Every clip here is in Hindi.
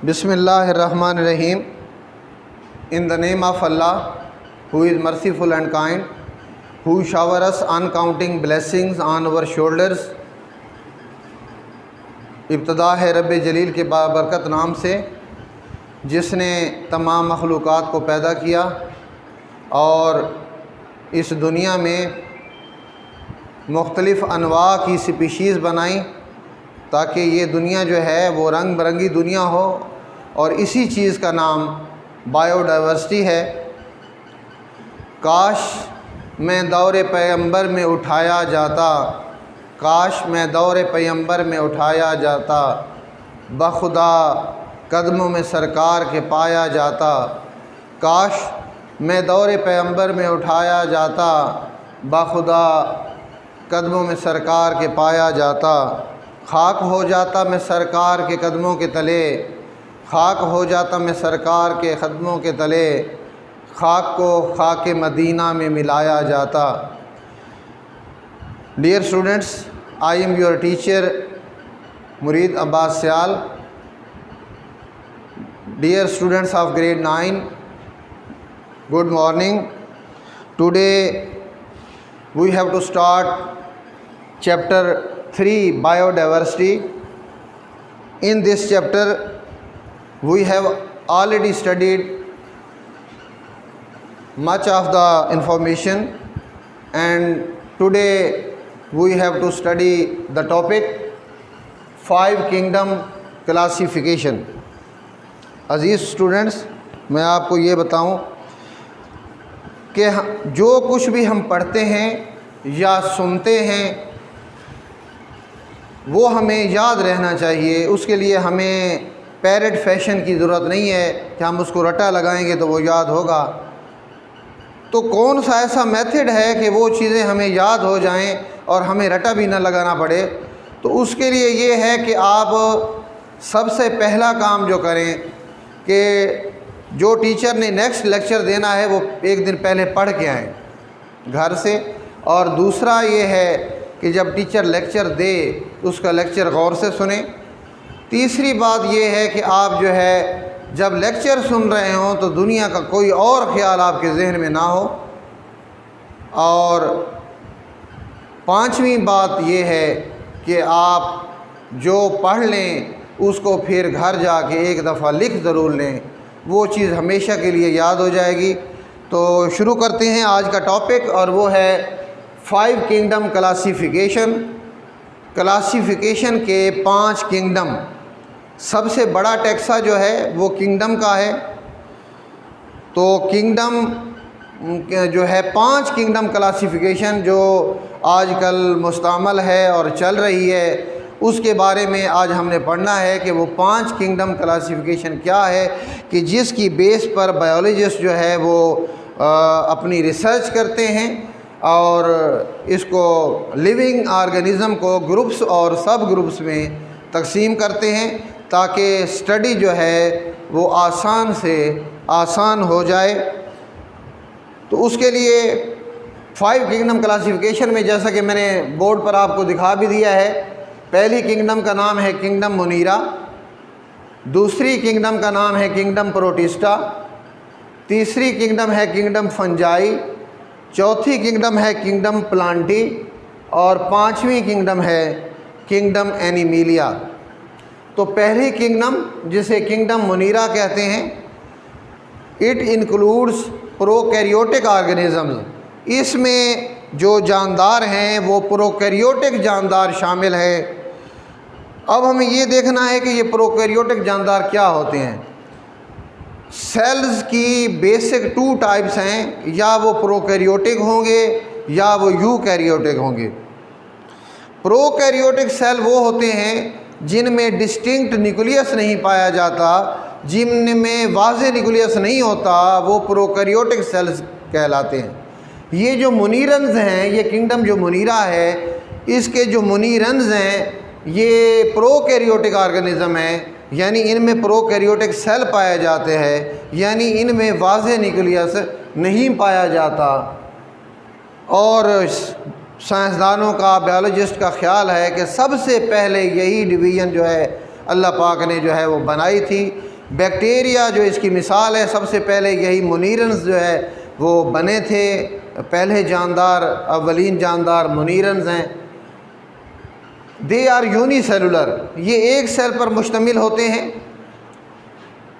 Bismillahirrahmanirrahim. In the name of Allah, who is merciful and kind, who shower us uncounting blessings on our shoulders. इब्तदा है रब्बे जलील के बाबरकत नाम से, जिसने तमाम मखलूक़ात को पैदा किया और इस दुनिया में मुख्तलिफ़ अनवा की स्पीशीज़ बनाई ताकि ये दुनिया जो है वो रंग बिरंगी दुनिया हो, और इसी चीज़ का नाम बायोडाइवर्सिटी है। काश मैं दौरे पैगंबर में उठाया जाता, काश मैं दौरे पैगंबर में उठाया जाता, बखुदा कदमों में सरकार के पाया जाता। काश मैं दौरे पैगंबर में उठाया जाता, बखुदा कदमों में सरकार के पाया जाता। खाक हो जाता मैं सरकार के कदमों के तले, खाक हो जाता मैं सरकार के कदमों के तले, खाक को खाक मदीना में मिलाया जाता। Dear students, I am your teacher Murid Abbas Sial. Dear students of grade 9, good morning. Today we have to start chapter 3, biodiversity. In this chapter we have already studied much of the information, and today we have to study the topic 5 kingdom classification. Aziz students, मैं आपको ये बताऊं कि जो कुछ भी हम पढ़ते हैं या सुनते हैं वो हमें याद रहना चाहिए। उसके लिए हमें पैरेट फैशन की ज़रूरत नहीं है कि हम उसको रटा लगाएंगे तो वो याद होगा। तो कौन सा ऐसा मेथड है कि वो चीज़ें हमें याद हो जाएं और हमें रटा भी ना लगाना पड़े? तो उसके लिए ये है कि आप सबसे पहला काम जो करें कि जो टीचर ने नेक्स्ट लेक्चर देना है वो एक दिन पहले पढ़ के आएँ घर से। और दूसरा ये है कि जब टीचर लेक्चर दे उसका लेक्चर गौर से सुने। तीसरी बात ये है कि आप जो है जब लेक्चर सुन रहे हों तो दुनिया का कोई और ख्याल आपके जहन में ना हो। और पांचवी बात ये है कि आप जो पढ़ लें उसको फिर घर जाके एक दफ़ा लिख ज़रूर लें, वो चीज़ हमेशा के लिए याद हो जाएगी। तो शुरू करते हैं आज का टॉपिक, और वो है 5 किंगडम क्लासिफिकेशन। क्लासिफिकेशन के 5 किंगडम। सबसे बड़ा टैक्सा जो है वो किंगडम का है। तो किंगडम जो है 5 किंगडम क्लासिफिकेशन जो आजकल मुस्तअमल है और चल रही है, उसके बारे में आज हमने पढ़ना है कि वो 5 किंगडम क्लासिफिकेशन क्या है कि जिसकी बेस पर बायोलॉजिस्ट जो है वो अपनी रिसर्च करते हैं और इसको लिविंग ऑर्गेनिज़म को ग्रुप्स और सब ग्रुप्स में तकसीम करते हैं ताकि स्टडी जो है वो आसान से आसान हो जाए। तो उसके लिए 5 किंगडम क्लासिफिकेशन में, जैसा कि मैंने बोर्ड पर आपको दिखा भी दिया है, पहली किंगडम का नाम है किंगडम मोनीरा, दूसरी किंगडम का नाम है किंगडम प्रोटिस्टा, तीसरी किंगडम है किंगडम फंजाई, चौथी किंगडम है किंगडम प्लांटी, और पांचवी किंगडम है किंगडम एनिमिलिया। तो पहली किंगडम जिसे किंगडम मोनीरा कहते हैं, इट इंक्लूड्स प्रोकैरियोटिक ऑर्गेनिजम्स। इसमें जो जानदार हैं वो प्रोकैरियोटिक जानदार शामिल है। अब हमें ये देखना है कि ये प्रोकैरियोटिक जानदार क्या होते हैं। सेल्स की बेसिक 2 टाइप्स हैं, या वो प्रोकैरियोटिक होंगे या वो यूकैरियोटिक होंगे। प्रोकैरियोटिक सेल वो होते हैं जिनमें डिस्टिंक्ट न्यूक्लियस नहीं पाया जाता, जिनमें वाज़े न्यूक्लियस नहीं होता, वो प्रोकैरियोटिक सेल्स कहलाते हैं। ये जो मुनीरन्स हैं, ये किंगडम जो मुनीरा है, इसके जो मुनीरन्स हैं ये प्रोकैरियोटिक ऑर्गेनिज़म हैं, यानी इनमें प्रोकैरियोटिक सेल पाए जाते हैं, यानी इनमें वाज़े न्यूक्लियस नहीं पाया जाता। और साइंसदानों का, बायोलॉजिस्ट का ख्याल है कि सबसे पहले यही डिवीज़न जो है अल्लाह पाक ने जो है वो बनाई थी। बैक्टीरिया जो इसकी मिसाल है, सबसे पहले यही मुनीरन्स जो है वो बने थे, पहले जानदार अवलीन जानदार मुनीरन्स हैं। दे आर यूनिसेलुलर, ये एक सेल पर मुश्तमिल होते हैं।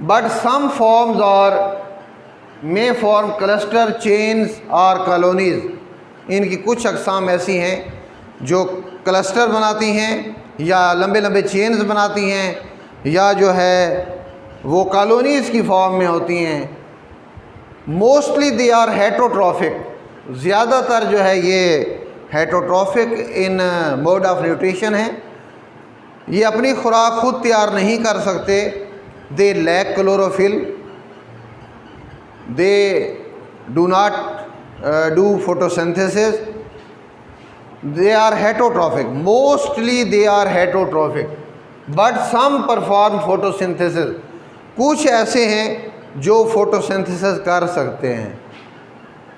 बट सम फॉर्म्स और मे फॉर्म क्लस्टर चेन्स और कॉलोनीज़, इनकी कुछ अक़साम ऐसी हैं जो क्लस्टर बनाती हैं या लंबे लंबे चेन्स बनाती हैं या जो है वो कॉलोनीज़ की फॉर्म में होती हैं। मोस्टली दे आर हेटरोट्रॉफिक, ज़्यादातर जो है ये heterotrophic in mode of nutrition है, ये अपनी खुराक खुद तैयार नहीं कर सकते। They lack chlorophyll, they do not do photosynthesis, they are heterotrophic, mostly they are heterotrophic but some perform photosynthesis, कुछ ऐसे हैं जो फोटोसिंथेसिस कर सकते हैं।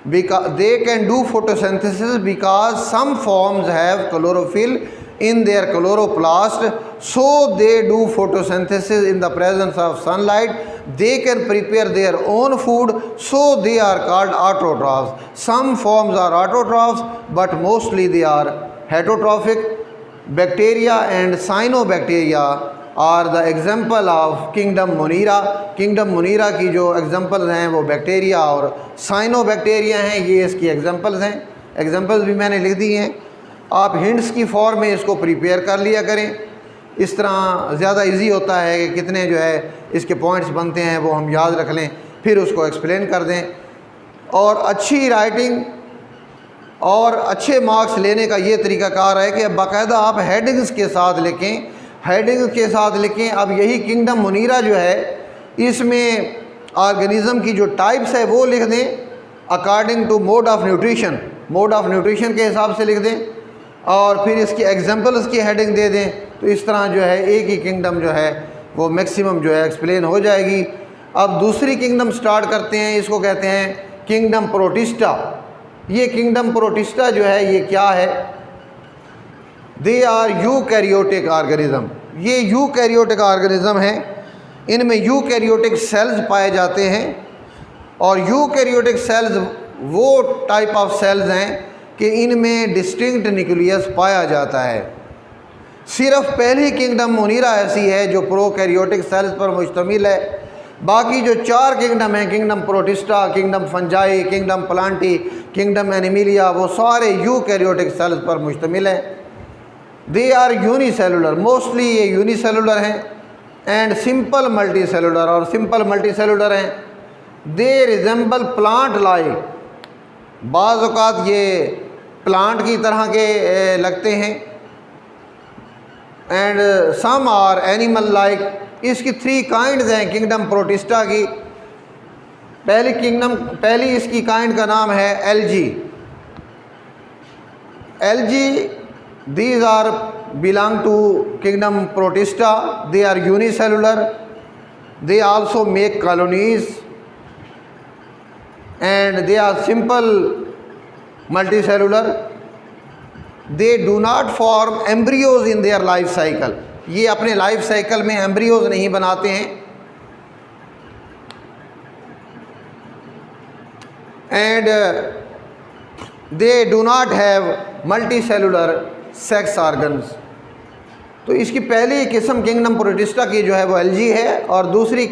they can do photosynthesis because some forms have chlorophyll in their chloroplast, so they do photosynthesis in the presence of sunlight. They can prepare their own food, so they are called autotrophs. Some forms are autotrophs but mostly they are heterotrophic. Bacteria and cyanobacteria are the example of kingdom Monera. kingdom Monera की जो एग्जाम्पल्स हैं वो बैक्टीरिया और साइनोबैक्टीरिया हैं, ये इसकी एग्जाम्पल्स हैं। एग्जाम्पल्स भी मैंने लिख दी हैं, आप हिंट्स की फॉर्म में इसको प्रिपेयर कर लिया करें, इस तरह ज़्यादा इजी होता है कि कितने जो है इसके पॉइंट्स बनते हैं वो हम याद रख लें, फिर उसको एक्सप्लेन कर दें। और अच्छी राइटिंग और अच्छे मार्क्स लेने का ये तरीक़ाकार है कि बाकायदा आप हेडिंग्स के साथ लिखें, हेडिंग के साथ लिखें। अब यही किंगडम मुनीरा जो है इसमें ऑर्गेनिज़म की जो टाइप्स है वो लिख दें according to mode of nutrition, mode of nutrition के हिसाब से लिख दें और फिर इसकी एग्जांपल्स की हेडिंग दे दें। तो इस तरह जो है एक ही किंगडम जो है वो मैक्सिमम जो है एक्सप्लेन हो जाएगी। अब दूसरी किंगडम स्टार्ट करते हैं, इसको कहते हैं किंगडम प्रोटिस्टा। ये किंगडम प्रोटिस्टा जो है ये क्या है? दे आर यूकैरियोटिक ऑर्गेनिज़म, ये यूकैरियोटिक ऑर्गेनिज़म हैं, इनमें यूकैरियोटिक सेल्स पाए जाते हैं और यूकैरियोटिक सेल्स वो टाइप ऑफ सेल्स हैं कि इनमें डिस्टिंक्ट न्यूक्लियस पाया जाता है। सिर्फ पहली किंगडम मुनीरा ऐसी है जो प्रोकैरियोटिक सेल्स पर मुश्तमिल है। बाकी जो चार किंगडम हैं, kingdom protista, kingdom fungi, kingdom Plantae, kingdom Animalia, वो सारे यूकैरियोटिक सेल्स पर मुश्तमिल है। दे आर यूनिसेलुलर, मोस्टली ये यूनिसेलुलर हैं एंड सिंपल मल्टी सेलुलर, और सिंपल मल्टी सेलुलर हैं। दे रिजेंबल प्लांट लाइक, बाज़ औक़ात ये प्लांट की तरह के लगते हैं। And some are animal like, इसकी 3 काइंड्स हैं किंगडम प्रोटिस्टा की। पहली इसकी काइंड का नाम है LG. LG these are belong to kingdom protista, they are unicellular, they also make colonies and they are simple multicellular. They do not form embryos in their life cycle, ये अपने लाइफ साइकिल में एम्ब्रियोज नहीं बनाते हैं। and they do not have multicellular sex organs. तो इसकी पहली किस्म किंगडम प्रोटिस्टा की जो है वो एलजी है और दूसरी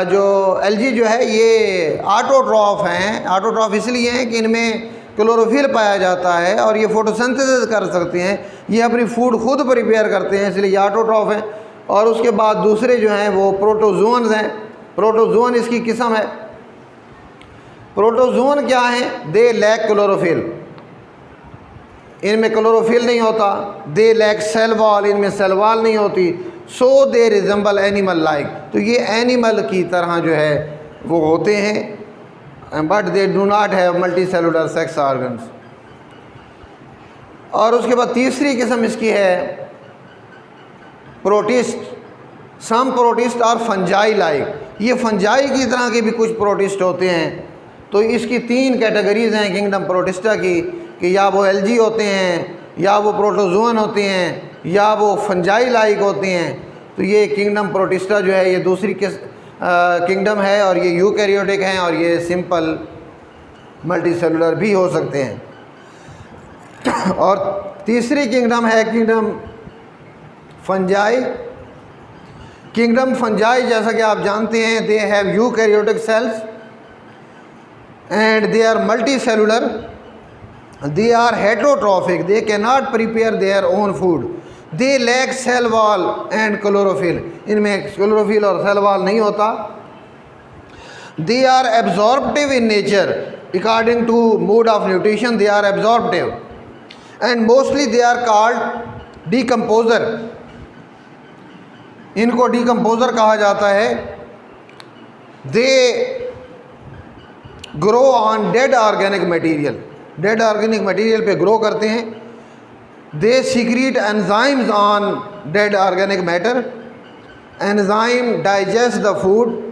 जो एलजी जो है ये ऑटोट्रॉफ हैं। ऑटोट्रॉफ इसलिए हैं कि इनमें क्लोरोफिल पाया जाता है और ये फोटोसिंथेसिस कर सकते हैं, ये अपनी फूड खुद प्रिपेयर करते हैं, इसलिए ये ऑटोट्रॉफ हैं। और उसके बाद दूसरे जो हैं वो प्रोटोजोन्स हैं। प्रोटोजोन इसकी किस्म है। प्रोटोजोन क्या है? दे लैक क्लोरोफिल, इनमें क्लोरोफिल नहीं होता। दे लैक सेल वॉल, इनमें सेल वॉल नहीं होती। सो दे रिजेंबल एनिमल लाइक, तो ये एनिमल की तरह जो है वो होते हैं but they do not have multi cellular sex organs. और उसके बाद तीसरी किस्म इसकी है प्रोटिस्ट। सम प्रोटिस्ट और फंजाई लाइक, ये फंजाई की तरह के भी कुछ प्रोटिस्ट होते हैं। तो इसकी 3 कैटेगरीज हैं किंगडम प्रोटिस्टा की कि या वो एलजी होते हैं, या वो प्रोटोजोन होते हैं, या वो फंजाई लाइक होते हैं। तो ये किंगडम प्रोटिस्टा जो है ये दूसरी किंगडम है, और ये यूकैरियोटिक हैं, और ये सिंपल मल्टीसेलुलर भी हो सकते हैं। और तीसरी किंगडम है किंगडम फंजाई। किंगडम फंजाई जैसा कि आप जानते हैं, they have eukaryotic cells and they are multicellular, they are heterotrophic, they can not prepare their own food, they lack cell wall and chlorophyll, इनमें क्लोरोफिल और सेल वॉल नहीं होता। They are absorptive in nature according to mode of nutrition, they are absorptive and mostly they are called decomposer, इनको डीकम्पोजर कहा जाता है। They grow on dead organic material, dead organic material पे ग्रो करते हैं। They secrete enzymes on dead organic matter, enzyme digest the food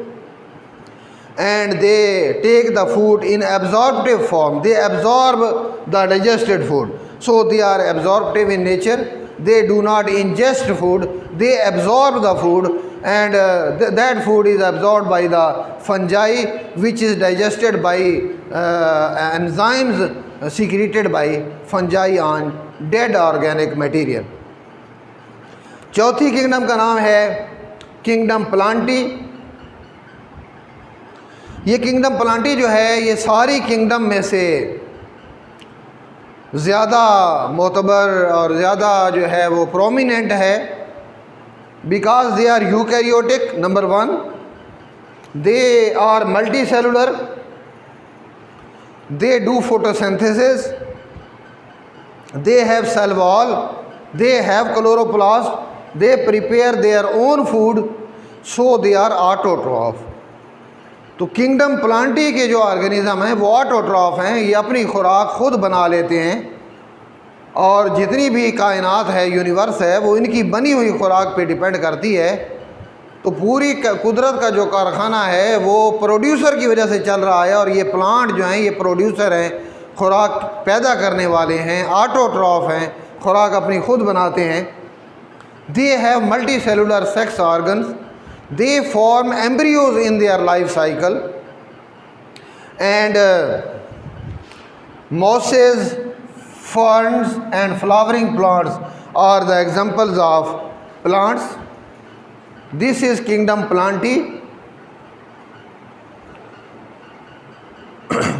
and they take the food in absorptive form, they absorb the digested food, so they are absorptive in nature, they do not ingest food, they absorb the food, and that food is absorbed by the fungi, which is digested by enzymes secreted by fungi on dead organic material। चौथी किंगडम का नाम है किंगडम प्लांटी। ये किंगडम प्लांटी जो है ये सारी किंगडम में से ज़्यादा मोतबर और ज़्यादा जो है वो प्रोमिनेंट है, because they are eukaryotic number 1, they are multi cellular, they do photosynthesis, they have cell wall, they have chloroplast, they prepare their own food, so they are autotroph. तो किंगडम प्लांटी के जो ऑर्गेनिज़म हैं वो ऑटोट्रॉफ हैं, ये अपनी खुराक खुद बना लेते हैं, और जितनी भी कायनात है, यूनिवर्स है, वो इनकी बनी हुई खुराक पे डिपेंड करती है। तो पूरी कुदरत का जो कारखाना है वो प्रोड्यूसर की वजह से चल रहा है, और ये प्लांट जो हैं ये प्रोड्यूसर हैं, खुराक पैदा करने वाले हैं, ऑटोट्रॉफ हैं, खुराक अपनी खुद बनाते हैं। They have multi cellular sex organs, they form embryos in their life cycle, and mosses, ferns and flowering plants are the examples of plants. This is kingdom plantae।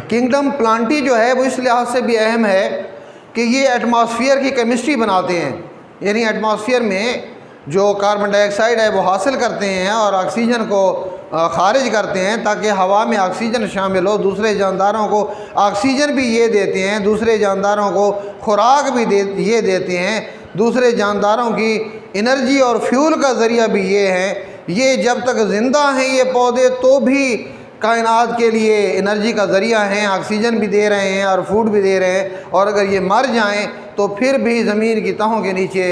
Kingdom Plantae जो है वो इस लिहाज से भी अहम है कि ये एटमॉस्फेयर की केमिस्ट्री बनाते हैं, यानी एटमॉस्फेयर में जो कार्बन डाइऑक्साइड है वो हासिल करते हैं और ऑक्सीजन को खारिज करते हैं, ताकि हवा में ऑक्सीजन शामिल हो। दूसरे जानदारों को ऑक्सीजन भी ये देते हैं, दूसरे जानदारों को खुराक भी ये देते हैं, दूसरे जानदारों की एनर्जी और फ्यूल का ज़रिया भी ये है। ये जब तक ज़िंदा हैं ये पौधे तो भी कायनात के लिए एनर्जी का ज़रिया हैं, ऑक्सीजन भी दे रहे हैं और फूड भी दे रहे हैं, और अगर ये मर जाएं तो फिर भी ज़मीन की तहों के नीचे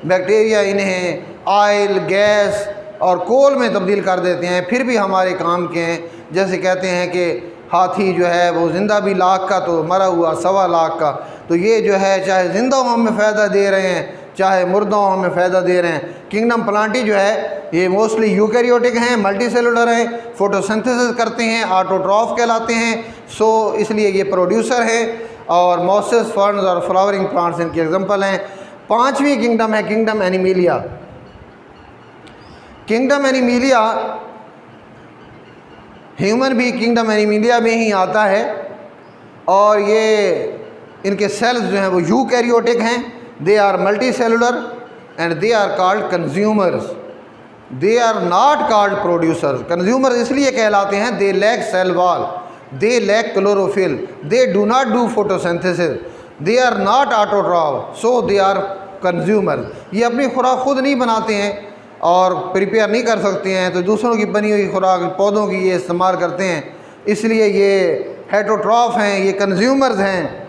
बैक्टीरिया इन्हें ऑयल, गैस और कोल में तब्दील कर देते हैं, फिर भी हमारे काम के हैं। जैसे कहते हैं कि हाथी जो है वो ज़िंदा भी लाख का तो मरा हुआ 1.25 लाख का। तो ये जो है चाहे ज़िंदा हमें फ़ायदा दे रहे हैं, चाहे मुर्दों हमें फ़ायदा दे रहे हैं। किंगडम प्लांटी जो है ये मोस्टली यूकैरियोटिक हैं, मल्टी सेलुलर हैं, फोटोसिंथेसिस करते हैं, ऑटोट्रॉफ कहलाते हैं, सो इसलिए ये प्रोड्यूसर हैं, और मॉसेस, फर्न्स और फ्लावरिंग प्लांट्स इनके एग्जांपल हैं। पांचवी किंगडम है kingdom Animalia. Kingdom Animalia human भी किंगडम एनिमिलिया में ही आता है, और ये इनके सेल्स जो हैं वो यूकैरियोटिक हैं। They are multi cellular and they are called consumers, they are not called producers. Consumers इसलिए कहलाते हैं they lack cell wall, they lack chlorophyll, they do not do photosynthesis, they are not autotroph, so they are consumers. ये अपनी खुराक खुद नहीं बनाते हैं और प्रिपेयर नहीं कर सकते हैं, तो दूसरों की बनी हुई खुराक पौधों की ये इस्तेमाल करते हैं, इसलिए ये हेटेरोट्रॉफ हैं, ये कंज्यूमर्स हैं।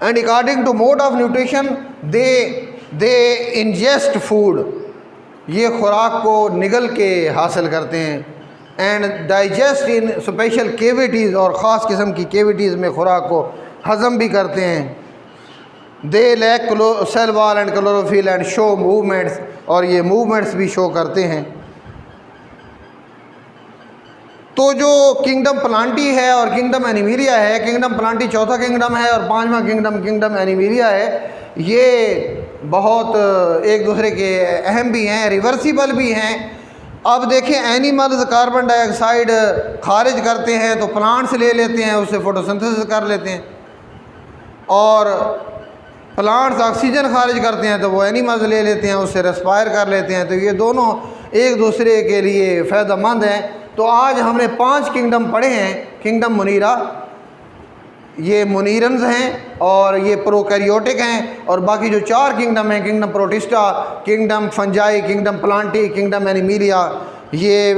And according to mode of nutrition they ingest food, ये खुराक को निगल के हासिल करते हैं, and digest in special cavities, और ख़ास किस्म की केविटीज़ में खुराक को हज़म भी करते हैं। They lack cell wall and chlorophyll and show movements, और ये मूवमेंट्स भी शो करते हैं। तो जो किंगडम प्लांटी है और किंगडम एनिमीलिया है, किंगडम प्लांटी चौथा किंगडम है और पांचवा किंगडम किंगडम एनिमीलिया है, ये बहुत एक दूसरे के अहम भी हैं, रिवर्सिबल भी हैं। अब देखें, एनिमल्स कार्बन डाइऑक्साइड खारिज करते हैं तो प्लांट्स ले लेते हैं, उससे फोटोसिंथेसिस कर लेते हैं, और प्लांट्स ऑक्सीजन खारिज करते हैं तो वो एनिमल्स ले लेते हैं, उससे रेस्पायर कर लेते हैं। तो ये दोनों एक दूसरे के लिए फ़ायदेमंद हैं। तो आज हमने 5 किंगडम पढ़े हैं। किंगडम मुनीरा, ये मुनीरन्स हैं और ये प्रोकैरियोटिक हैं, और बाकी जो 4 किंगडम हैं, kingdom protista, kingdom fungi, kingdom Plantae, kingdom Animalia, ये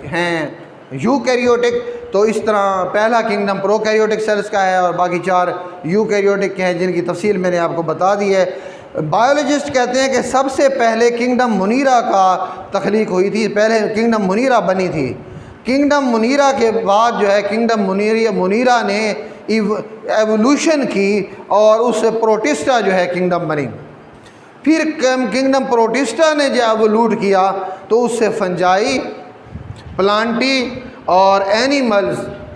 हैं यूकैरियोटिक। तो इस तरह पहला किंगडम प्रोकैरियोटिक सेल्स का है और बाकी 4 यूकैरियोटिक के हैं, जिनकी तफसील मैंने आपको बता दी है। बायोलॉजिस्ट कहते हैं कि सबसे पहले किंगडम मुनीरा का तख्लीक हुई थी, पहले किंगडम मुनीरा बनी थी। किंगडम मुनीरा के बाद जो है किंगडम मुनीरा ने एवोल्यूशन की और उससे प्रोटिस्टा जो है किंगडम बनी। फिर किंगडम प्रोटिस्टा ने जो एवोल्यूट किया तो उससे फंजाई, प्लांटी और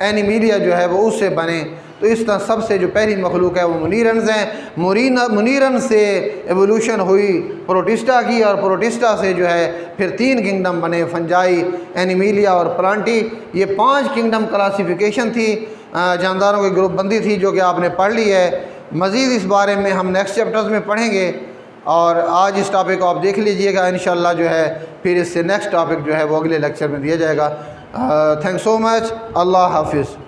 एनिमीलिया जो है वो उससे बने। तो इस तरह सबसे जो पहली मखलूक है वो मुनीरन्स हैं। मुनीरन से एवोल्यूशन हुई प्रोटिस्टा की, और प्रोटिस्टा से जो है फिर 3 किंगडम बने, फंजाई, एनिमीलिया और प्लांटी। ये 5 किंगडम क्लासिफिकेशन थी, जानदारों की ग्रुप बंदी थी, जो कि आपने पढ़ ली है। मज़ीद इस बारे में हम नेक्स्ट चैप्टर्स में पढ़ेंगे, और आज इस टॉपिक को आप देख लीजिएगा। इंशाल्लाह जो है फिर इससे नेक्स्ट टॉपिक जो है वो अगले लेक्चर में दिया जाएगा। Thanks so much. अल्लाह हाफिज़।